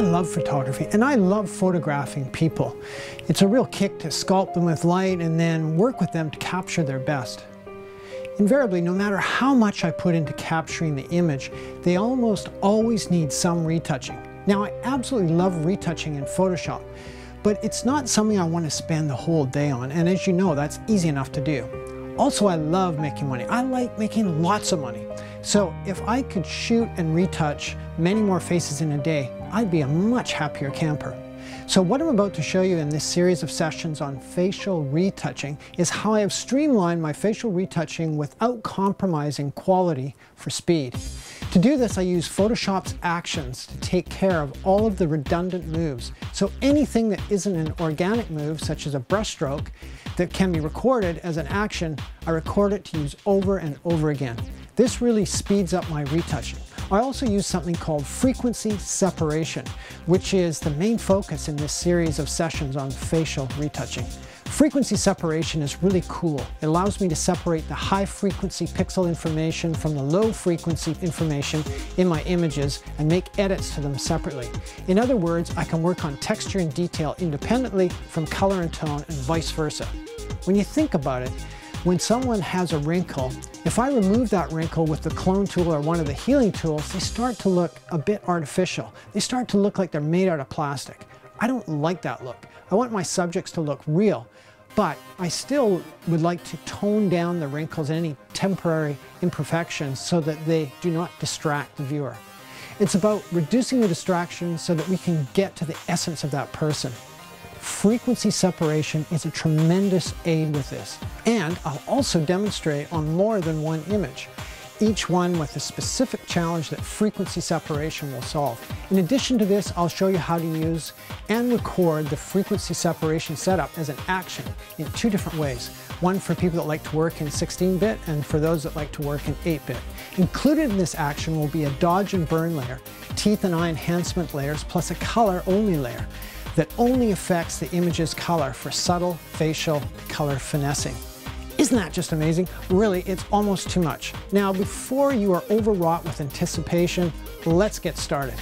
love photography and I love photographing people. It's a real kick to sculpt them with light and then work with them to capture their best. Invariably, no matter how much I put into capturing the image, they almost always need some retouching. Now, I absolutely love retouching in Photoshop, but it's not something I want to spend the whole day on, and as you know, that's easy enough to do. Also, I love making money. I like making lots of money. So if I could shoot and retouch many more faces in a day, I'd be a much happier camper. So what I'm about to show you in this series of sessions on facial retouching is how I have streamlined my facial retouching without compromising quality for speed. To do this, I use Photoshop's actions to take care of all of the redundant moves. So anything that isn't an organic move, such as a brushstroke, that can be recorded as an action, I record it to use over and over again. This really speeds up my retouching. I also use something called frequency separation, which is the main focus in this series of sessions on facial retouching. Frequency separation is really cool. It allows me to separate the high frequency pixel information from the low frequency information in my images and make edits to them separately. In other words, I can work on texture and detail independently from color and tone and vice versa. When you think about it, when someone has a wrinkle, if I remove that wrinkle with the clone tool or one of the healing tools, they start to look a bit artificial. They start to look like they're made out of plastic. I don't like that look. I want my subjects to look real, but I still would like to tone down the wrinkles and any temporary imperfections so that they do not distract the viewer. It's about reducing the distractions so that we can get to the essence of that person. Frequency separation is a tremendous aid with this, and I'll also demonstrate on more than one image, each one with a specific challenge that frequency separation will solve. In addition to this, I'll show you how to use and record the frequency separation setup as an action in two different ways. One for people that like to work in 16-bit and for those that like to work in 8-bit. Included in this action will be a dodge and burn layer, teeth and eye enhancement layers, plus a color-only layer that only affects the image's color for subtle facial color finessing. Isn't that just amazing? Really, it's almost too much. Now, before you are overwrought with anticipation, let's get started.